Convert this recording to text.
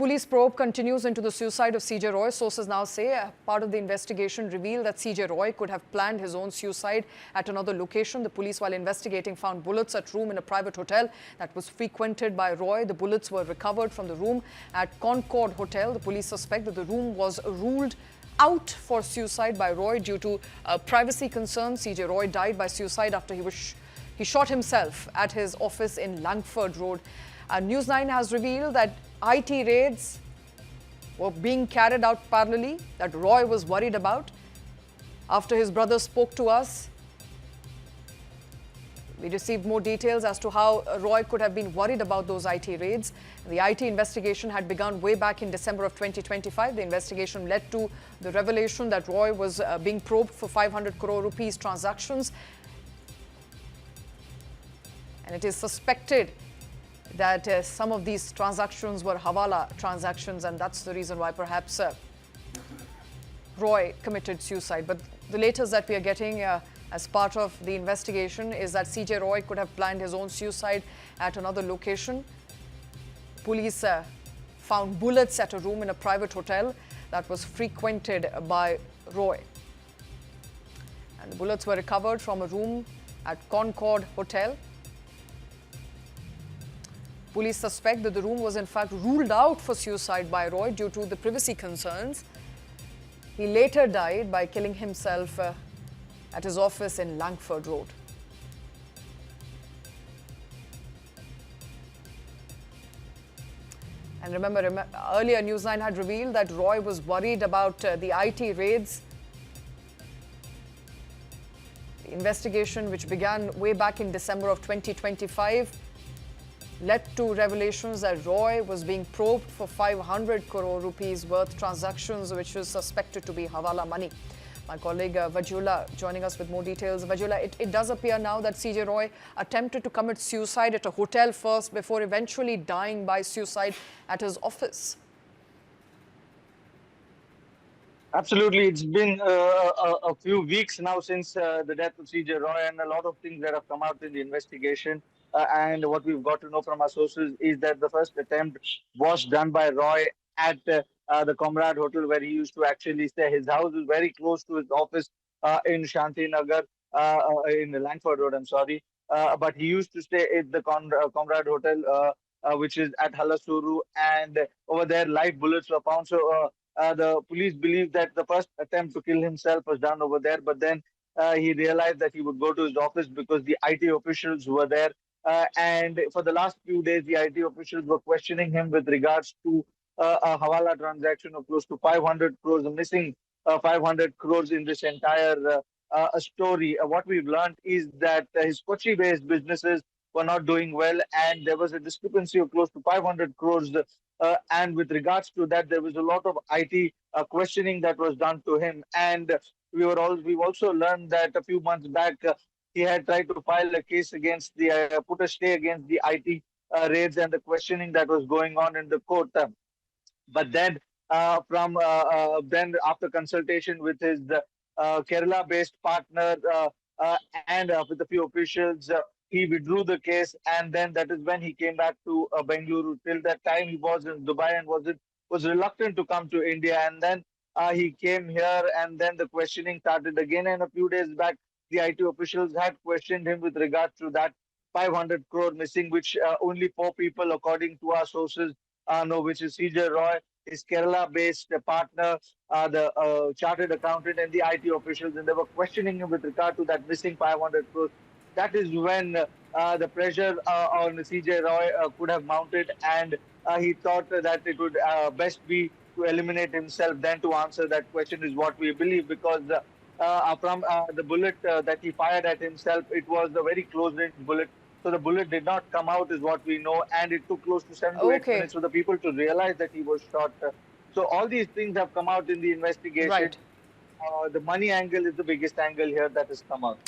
police probe continues into the suicide of CJ Roy. Sources now say part of the investigation revealed that CJ Roy could have planned his own suicide at another location. The police, while investigating, found bullets at room in a private hotel that was frequented by Roy. The bullets were recovered from the room at Concorde Hotel. The police suspect that the room was ruled out for suicide by Roy due to privacy concerns. CJ Roy died by suicide after he shot himself at his office in Langford Road. News9 has revealed that IT raids were being carried out parallelly, that Roy was worried about. After his brother spoke to us, we received more details as to how Roy could have been worried about those IT raids. The IT investigation had begun way back in December of 2025. The investigation led to the revelation that Roy was being probed for 500 crore rupees transactions. And it is suspected that some of these transactions were Hawala transactions, and that's the reason why perhaps Roy committed suicide. But the latest that we are getting as part of the investigation is that CJ Roy could have planned his own suicide at another location. Police found bullets at a room in a private hotel that was frequented by Roy. And the bullets were recovered from a room at Concorde Hotel. Police suspect that the room was in fact ruled out for suicide by Roy due to the privacy concerns. He later died by killing himself at his office in Langford Road. And remember, earlier News9 had revealed that Roy was worried about the IT raids. The investigation, which began way back in December of 2025, led to revelations that Roy was being probed for 500 crore rupees worth transactions, which was suspected to be Hawala money. My colleague Vajula joining us with more details. Vajula, it does appear now that CJ Roy attempted to commit suicide at a hotel first before eventually dying by suicide at his office. Absolutely. It's been a few weeks now since the death of CJ Roy, and a lot of things that have come out in the investigation. And what we've got to know from our sources is that the first attempt was done by Roy at the Concorde Hotel, where he used to actually stay. His house is very close to his office in Shantinagar, in the Langford Road, I'm sorry. But he used to stay at the Concorde Hotel, which is at Halasuru, and over there live bullets were found. So the police believe that the first attempt to kill himself was done over there, but then he realized that he would go to his office because the IT officials were there. And for the last few days, the IT officials were questioning him with regards to a Hawala transaction of close to 500 crores, missing 500 crores in this entire story. What we've learned is that his Kochi-based businesses were not doing well, and there was a discrepancy of close to 500 crores. And with regards to that, there was a lot of IT questioning that was done to him. And we've also learned that a few months back, he had tried to file a case against put a stay against the IT raids and the questioning that was going on in the court. But then, then after consultation with his Kerala-based partner and with a few officials, he withdrew the case, and then that is when he came back to Bengaluru. Till that time, he was in Dubai and was reluctant to come to India. And then he came here, and then the questioning started again. And a few days back, the IT officials had questioned him with regards to that 500 crore missing, which only 4 people, according to our sources, know, which is CJ Roy, his Kerala-based partner, the chartered accountant, and the IT officials. And they were questioning him with regard to that missing 500 crores. That is when the pressure on CJ Roy could have mounted, and he thought that it would best be to eliminate himself than to answer that question, is what we believe, because from the bullet that he fired at himself, it was a very close-range bullet. So the bullet did not come out, is what we know, and it took close to 7 to 8 minutes for the people to realize that he was shot. So all these things have come out in the investigation. Right. The money angle is the biggest angle here that has come out.